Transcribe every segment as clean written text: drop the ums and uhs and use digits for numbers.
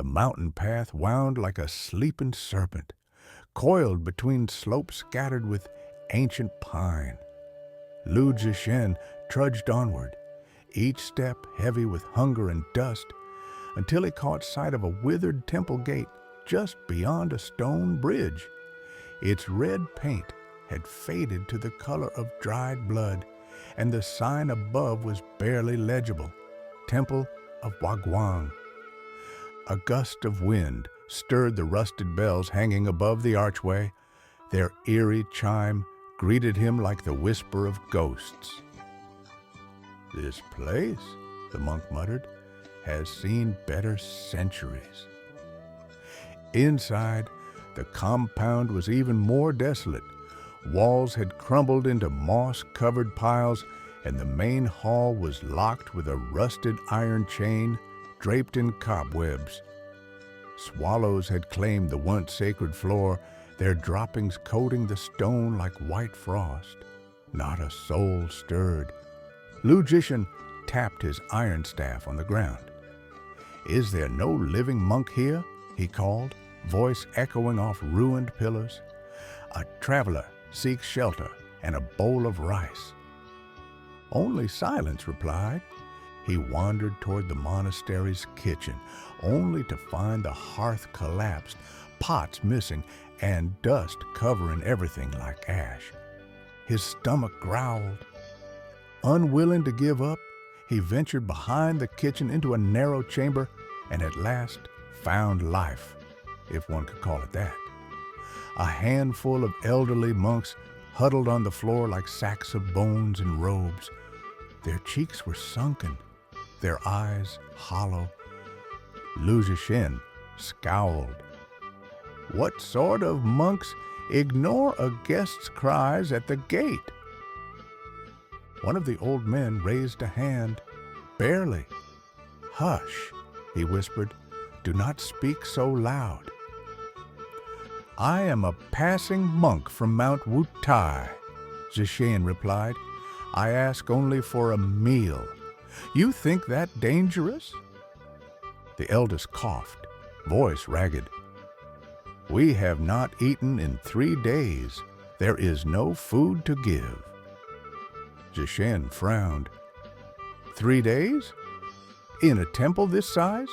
The mountain path wound like a sleeping serpent, coiled between slopes scattered with ancient pine. Lu Zhishen trudged onward, each step heavy with hunger and dust, until he caught sight of a withered temple gate just beyond a stone bridge. Its red paint had faded to the color of dried blood, and the sign above was barely legible, Temple of Wagwang. A gust of wind stirred the rusted bells hanging above the archway. Their eerie chime greeted him like the whisper of ghosts. "This place," the monk muttered, "has seen better centuries." Inside, the compound was even more desolate. Walls had crumbled into moss-covered piles, and the main hall was locked with a rusted iron chain draped in cobwebs. Swallows had claimed the once sacred floor, their droppings coating the stone like white frost. Not a soul stirred. Lu Zhishen tapped his iron staff on the ground. "Is there no living monk here?" he called, voice echoing off ruined pillars. "A traveler seeks shelter and a bowl of rice." Only silence replied. He wandered toward the monastery's kitchen, only to find the hearth collapsed, pots missing, and dust covering everything like ash. His stomach growled. Unwilling to give up, he ventured behind the kitchen into a narrow chamber and at last found life, if one could call it that. A handful of elderly monks huddled on the floor like sacks of bones and robes. Their cheeks were sunken, their eyes hollow. Lu Zhishen scowled. What sort of monks ignore a guest's cries at the gate? One of the old men raised a hand, barely. "Hush," he whispered. "Do not speak so loud." "I am a passing monk from Mount Wutai," Zhishen replied. "I ask only for a meal. You think that dangerous?" The eldest coughed, voice ragged. "We have not eaten in 3 days. There is no food to give." Zhishen frowned. 3 days? In a temple this size?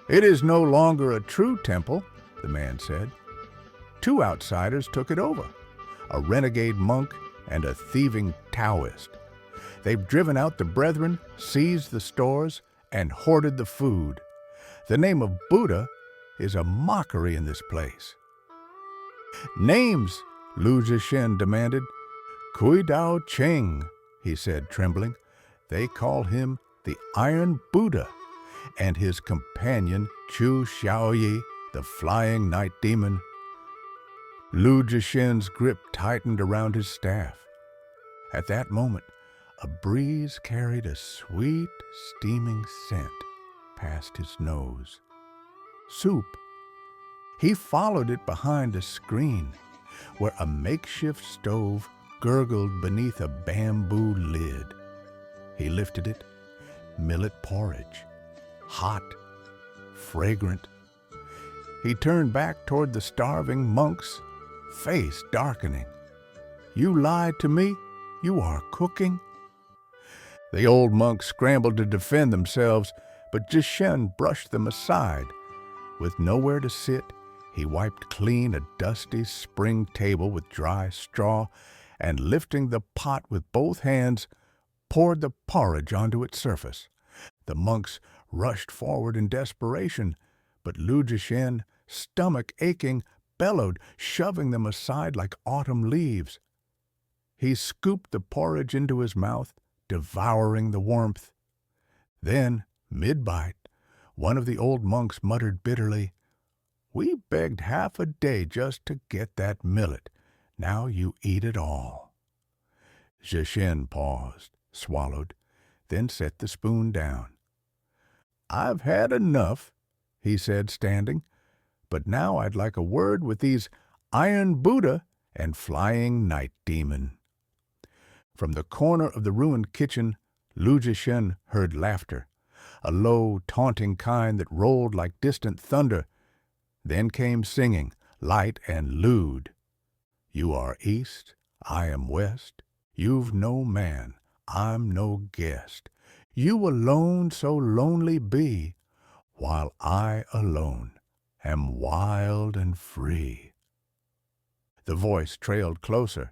"It is no longer a true temple," the man said. 2 outsiders took it over, a renegade monk and a thieving Taoist. They've driven out the brethren, seized the stores, and hoarded the food. The name of Buddha is a mockery in this place. "Names," Lu Zhishen demanded. "Kui Dao Cheng," he said, trembling. "They call him the Iron Buddha, and his companion Chu Xiaoyi, the Flying Night Demon." Lu Zhishen's grip tightened around his staff. At that moment, a breeze carried a sweet, steaming scent past his nose. Soup. He followed it behind a screen, where a makeshift stove gurgled beneath a bamboo lid. He lifted it. Millet porridge. Hot. Fragrant. He turned back toward the starving monks, face darkening. "You lied to me? You are cooking?" The old monks scrambled to defend themselves, but Zhishen brushed them aside. With nowhere to sit, he wiped clean a dusty spring table with dry straw, and lifting the pot with both hands, poured the porridge onto its surface. The monks rushed forward in desperation, but Lu Zhishen, stomach aching, bellowed, shoving them aside like autumn leaves. He scooped the porridge into his mouth, devouring the warmth. Then, mid-bite, one of the old monks muttered bitterly, "We begged half a day just to get that millet. Now you eat it all." Zhishen paused, swallowed, then set the spoon down. "I've had enough," he said, standing, "but now I'd like a word with these Iron Buddha and Flying Night Demon." From the corner of the ruined kitchen, Lu Zhishen heard laughter. a low, taunting kind that rolled like distant thunder. Then came singing, light and lewd. You are east, I am west. You've no man, I'm no guest. You alone so lonely be, while I alone am wild and free. The voice trailed closer.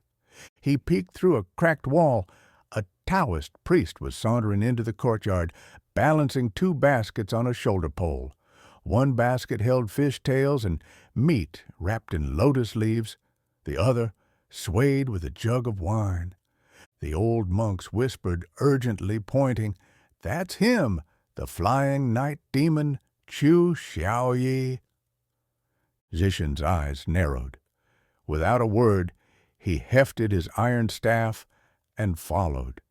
He peeked through a cracked wall. A Taoist priest was sauntering into the courtyard, balancing two baskets on a shoulder pole. One basket held fish tails and meat wrapped in lotus leaves. The other swayed with a jug of wine. The old monks whispered urgently, pointing, "That's him, the flying night demon, Chu Xiaoyi." Zhishen's eyes narrowed. Without a word, he hefted his iron staff and followed.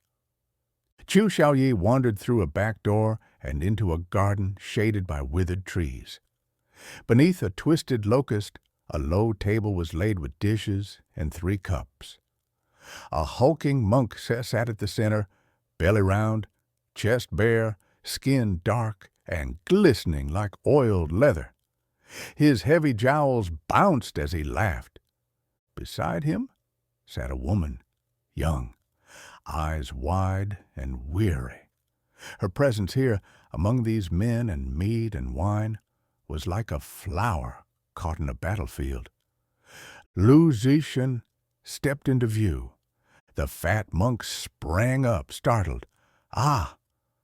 Chu Xiaoyi wandered through a back door and into a garden shaded by withered trees. Beneath a twisted locust, a low table was laid with dishes and 3 cups. A hulking monk sat at the center, belly round, chest bare, skin dark and glistening like oiled leather. His heavy jowls bounced as he laughed. Beside him sat a woman, young, eyes wide and weary. Her presence here, among these men and meat and wine, was like a flower caught in a battlefield. Lu Zishan stepped into view. The fat monk sprang up, startled. "Ah,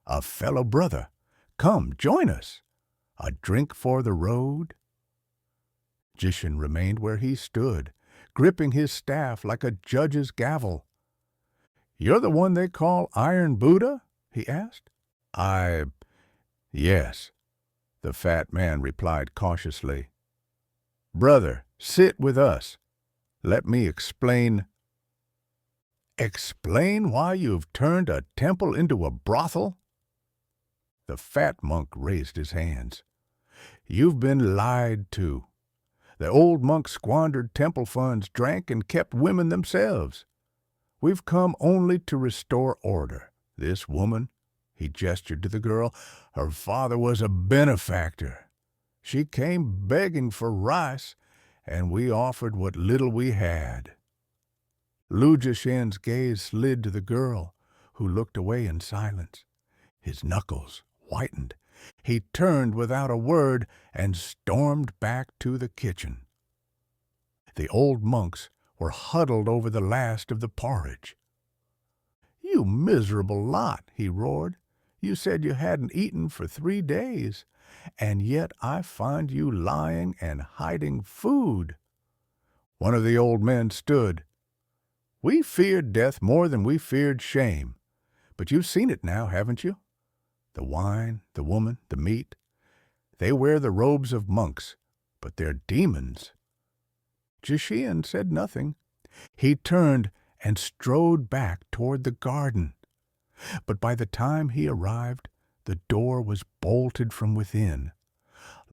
a fellow brother. Come, join us. A drink for the road?" Jishin remained where he stood, gripping his staff like a judge's gavel. "You're the one they call Iron Buddha?" he asked. Yes," the fat man replied cautiously. "Brother, sit with us. Let me explain." "Explain why you've turned a temple into a brothel?" The fat monk raised his hands. "You've been lied to. The old monks squandered temple funds, drank, and kept women themselves. We've come only to restore order. This woman," he gestured to the girl, "her father was a benefactor. She came begging for rice, and we offered what little we had." Lu Jishen's gaze slid to the girl, who looked away in silence. His knuckles whitened. He turned without a word and stormed back to the kitchen. The old monks were huddled over the last of the porridge. "You miserable lot," he roared. "You said you hadn't eaten for 3 days, and yet I find you lying and hiding food." One of the old men stood. "We feared death more than we feared shame. But you've seen it now, haven't you? The wine, the woman, the meat. They wear the robes of monks, but they're demons." Jishin said nothing. He turned and strode back toward the garden. But by the time he arrived, the door was bolted from within.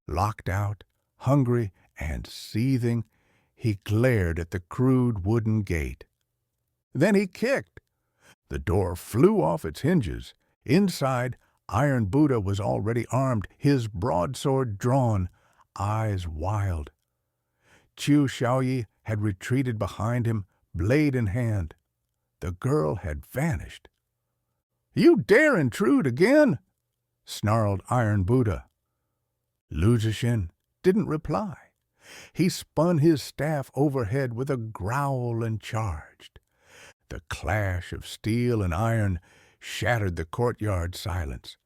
Locked out, hungry and seething, he glared at the crude wooden gate. Then he kicked. The door flew off its hinges. Inside, Iron Buddha was already armed, his broadsword drawn, eyes wild. Chu Xiaoyi had retreated behind him, blade in hand. The girl had vanished. "You dare intrude again?" snarled Iron Buddha. Lu Zishin didn't reply. He spun his staff overhead with a growl and charged. The clash of steel and iron shattered the courtyard silence.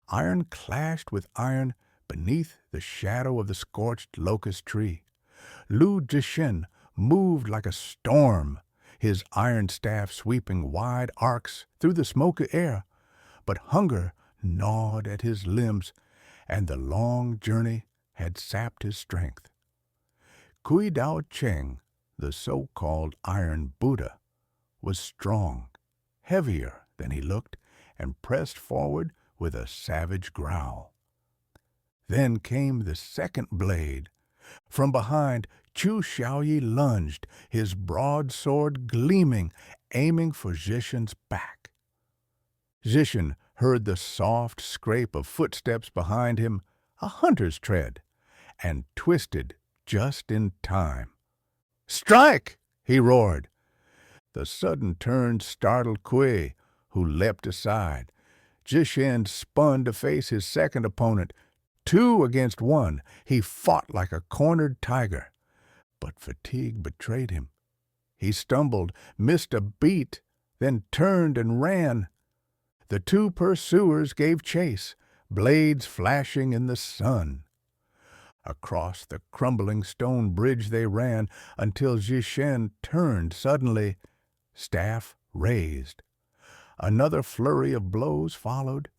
Iron clashed with iron beneath the shadow of the scorched locust tree. Lu Zishin moved like a storm, his iron staff sweeping wide arcs through the smoky air. But hunger gnawed at his limbs, and the long journey had sapped his strength. Kui Dao Cheng, the so-called Iron Buddha, was strong, heavier than he looked, and pressed forward with a savage growl. Then came the second blade. From behind, Chu Xiaoyi lunged, his broadsword gleaming, aiming for Zhishen's back. Zhishen heard the soft scrape of footsteps behind him, a hunter's tread, and twisted just in time. "Strike!" he roared. The sudden turn startled Kui, who leapt aside. Jishin spun to face his second opponent. 2 against 1, he fought like a cornered tiger. But fatigue betrayed him. He stumbled, missed a beat, then turned and ran. The 2 pursuers gave chase, blades flashing in the sun. Across the crumbling stone bridge they ran until Jishin turned suddenly, staff raised. Another flurry of blows followed.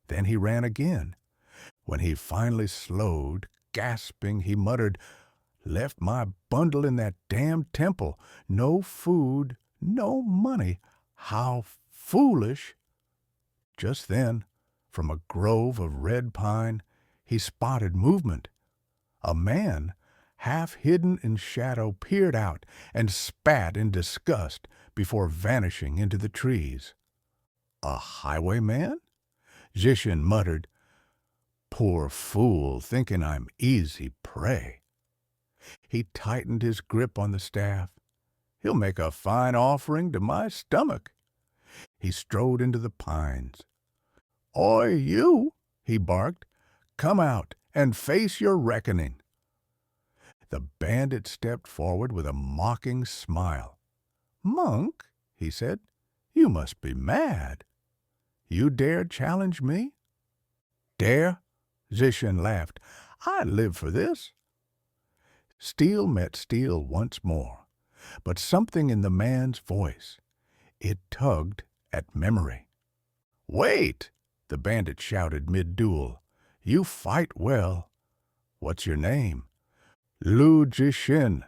Then he ran again. When he finally slowed, gasping, he muttered, "Left my bundle in that damned temple. No food, no money. How foolish!" Just then, from a grove of red pine, he spotted movement. A man, half hidden in shadow, peered out and spat in disgust before vanishing into the trees. "A highwayman?" Jishin muttered. "Poor fool, thinking I'm easy prey." He tightened his grip on the staff. "He'll make a fine offering to my stomach." He strode into the pines. "Oi, you!" he barked. "Come out and face your reckoning." The bandit stepped forward with a mocking smile. "Monk," he said, "you must be mad. You dare challenge me?" "Dare?" Zishin laughed. "I live for this." Steel met steel once more, but something in the man's voice, it tugged at memory. "Wait!" the bandit shouted mid-duel. "You fight well. What's your name?" "Lu Jishin."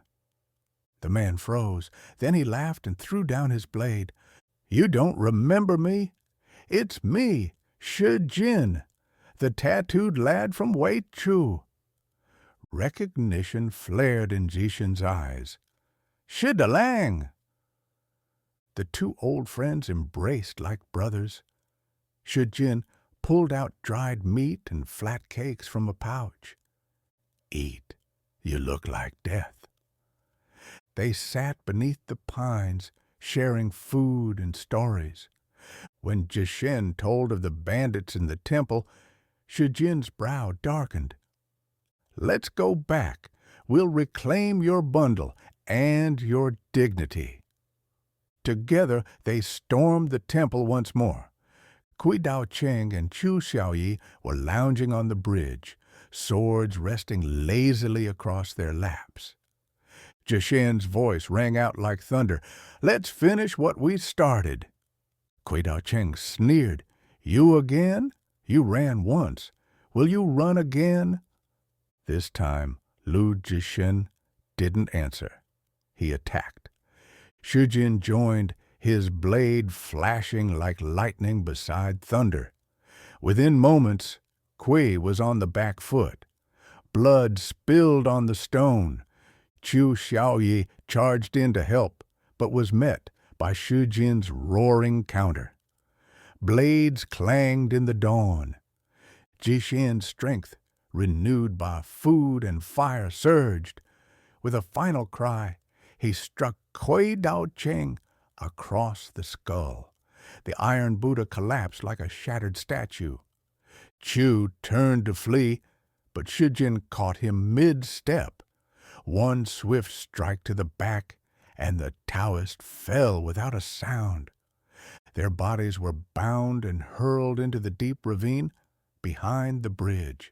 The man froze. Then he laughed and threw down his blade. "You don't remember me? It's me, Shi Jin, the tattooed lad from Wei Chu." Recognition flared in Jishin's eyes. "Shi Lang!" The 2 old friends embraced like brothers. Shi Jin pulled out dried meat and flat cakes from a pouch. "Eat. You look like death." They sat beneath the pines, sharing food and stories. When Jishin told of the bandits in the temple, Shijin's brow darkened. "Let's go back. We'll reclaim your bundle and your dignity." Together they stormed the temple once more. Kui Dao Cheng and Chu Xiaoyi were lounging on the bridge, swords resting lazily across their laps. Jishin's voice rang out like thunder. "Let's finish what we started." Kui Dao Cheng sneered. "You again? You ran once. Will you run again?" This time, Lu Jishin didn't answer. He attacked. Shujin joined, his blade flashing like lightning beside thunder. Within moments, Kui was on the back foot. Blood spilled on the stone. Chu Xiaoyi charged in to help, but was met by Shujin's roaring counter. Blades clanged in the dawn. Jishin's strength, renewed by food and fire, surged. With a final cry, he struck Kui Dao Cheng across the skull. The iron Buddha collapsed like a shattered statue. Chu turned to flee, but Shujin caught him mid-step. One swift strike to the back, and the Taoist fell without a sound. Their bodies were bound and hurled into the deep ravine behind the bridge.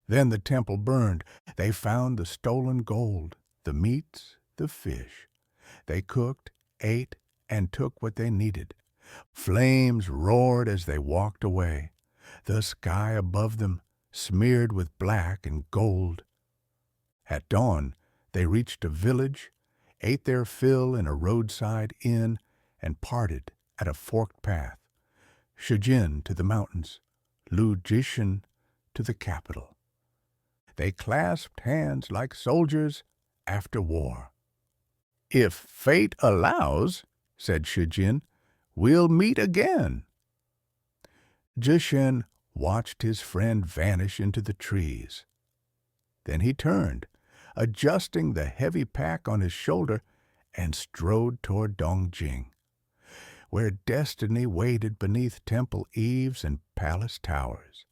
Then the temple burned. They found the stolen gold, the meats, the fish. They cooked, ate, and took what they needed. Flames roared as they walked away, the sky above them smeared with black and gold. At dawn, they reached a village, ate their fill in a roadside inn, and parted at a forked path. Shujin to the mountains, Lu Jishin to the capital. They clasped hands like soldiers after war. "If fate allows," said Shujin, "we'll meet again." Zhishen watched his friend vanish into the trees. Then he turned, adjusting the heavy pack on his shoulder, and strode toward Dongjing, where destiny waited beneath temple eaves and palace towers.